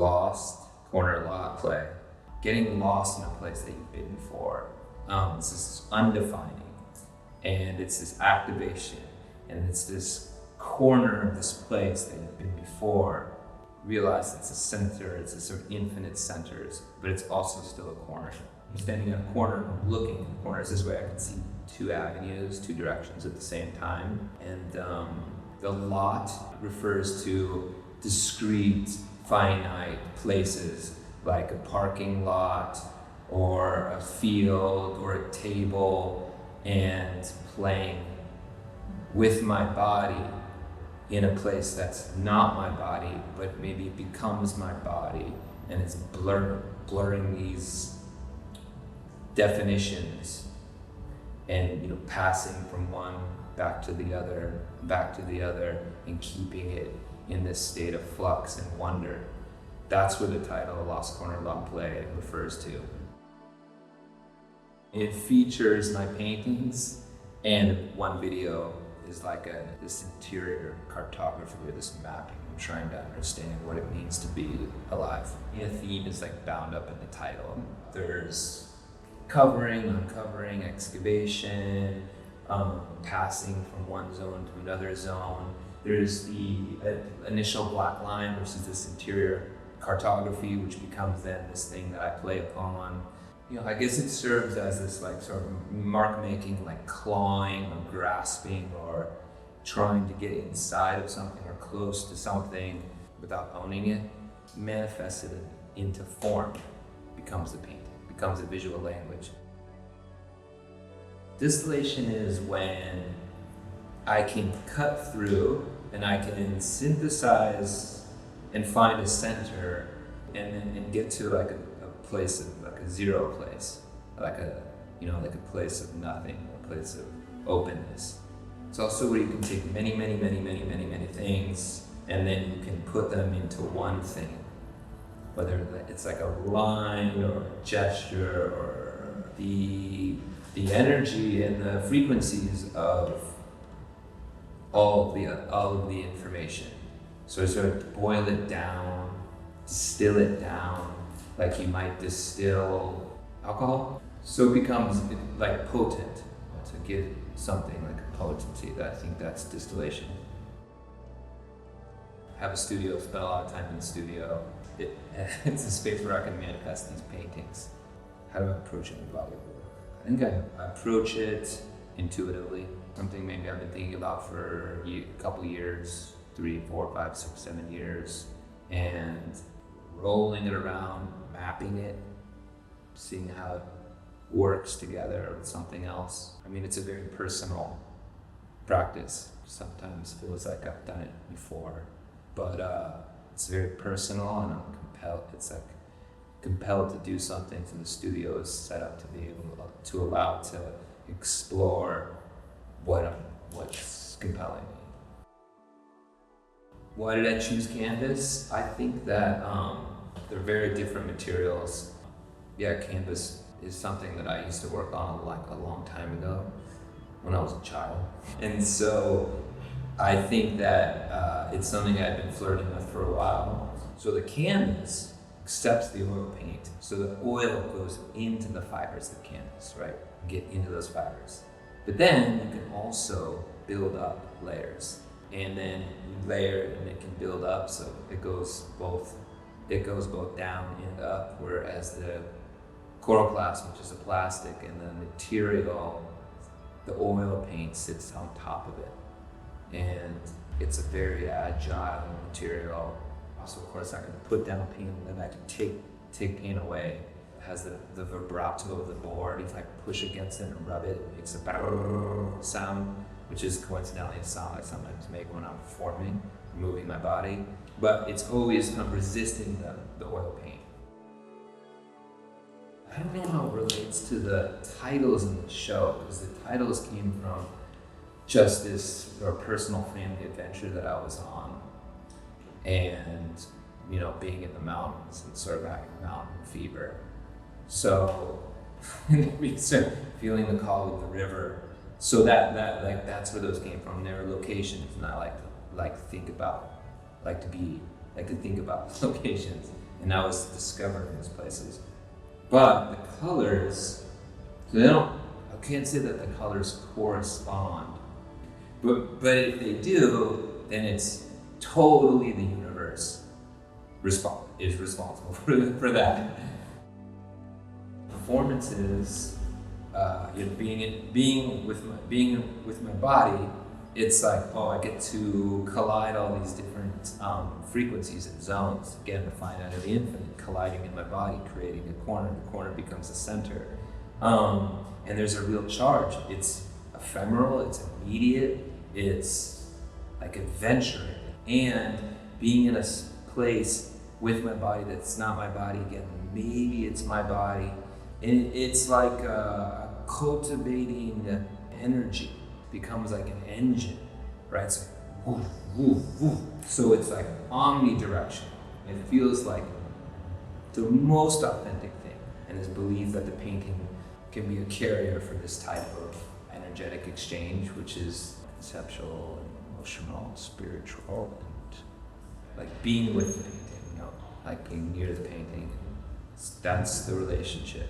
lost corner lot play. Getting lost in a place that you've been before. It's this undefining, and it's this activation, and it's this corner of this place that you've been before. Realize it's a center, it's a sort of infinite centers, but it's also still a corner. I'm standing in a corner, I'm looking in corners. This way I can see two avenues, two directions at the same time. And the lot refers to discrete, finite places, like a parking lot, or a field, or a table, and playing with my body in a place that's not my body, but maybe it becomes my body, and it's blurring these definitions, and passing from one back to the other, and keeping it in this state of flux and wonder. That's what the title Lost Corner Lot Play refers to. It features my paintings, and one video is like this interior cartography or this mapping. I'm trying to understand what it means to be alive. The theme is like bound up in the title. There's covering, uncovering, excavation, passing from one zone to another zone. There's the initial black line versus this interior cartography, which becomes then this thing that I play upon. I guess it serves as this like sort of mark making, like clawing or grasping or trying to get inside of something or close to something without owning it. Manifested into form becomes a painting, becomes a visual language. Distillation is when I can cut through and I can synthesize and find a center and get to like a place of like a zero place, like a place of nothing, a place of openness. It's also where you can take many things and then you can put them into one thing, whether it's like a line or a gesture or the energy and the frequencies of all of the information. So I sort of boil it down, distill it down, like you might distill alcohol. So it becomes like potent, to give something like a potency. I think that's distillation. I have a studio, spend a lot of time in the studio. It's a space where I can manifest these paintings. How do I approach it in body of work? I think I approach it intuitively. Something maybe I've been thinking about for a couple years, 3, 4, 5, 6, 7 years, and rolling it around, mapping it, seeing how it works together with something else. I mean, it's a very personal practice. Sometimes it feels like I've done it before, but it's very personal, and I'm compelled. It's like compelled to do something. So the studio is set up to be able to allow to explore what's compelling me. Why did I choose canvas? I think that they're very different materials. Yeah, canvas is something that I used to work on like a long time ago when I was a child. And so I think that it's something I've been flirting with for a while. So the canvas accepts the oil paint. So the oil goes into the fibers of the canvas, right? Get into those fibers. But then you can also build up layers. And then you layer it and it can build up, so it goes both down and up, whereas the chloroplast, which is a plastic, and the material, the oil paint, sits on top of it. And it's a very agile material. Also, of course, I can put down paint and then I can take paint away. It has the vibrato of the board. If I push against it and rub it, it makes a sound, which is coincidentally a sound I sometimes make when I'm performing, moving my body. But it's always kind of resisting the oil paint. I don't know how it relates to the titles in the show, because the titles came from just this personal family adventure that I was on, and being in the mountains and sort of having mountain fever. So feeling the call of the river. So that's where those came from. There are locations, and I like to think about locations and I was discovering those places. But the colors, I can't say that the colors correspond. But if they do, then it's totally the universe is responsible for that. Performances, being with my body, it's like, oh, I get to collide all these different frequencies and zones, again, the finite and the infinite, colliding in my body, creating a corner. The corner becomes the center. And there's a real charge. It's ephemeral, it's immediate, it's like adventure. And being in a place with my body that's not my body, again, maybe it's my body. And it's like cultivating energy becomes like an engine, right? It's like woof, woof, woof. So it's like omnidirectional. It feels like the most authentic thing, and this belief that the painting can be a carrier for this type of energetic exchange, which is conceptual, emotional, spiritual, and like being with the painting, like being near the painting. That's the relationship.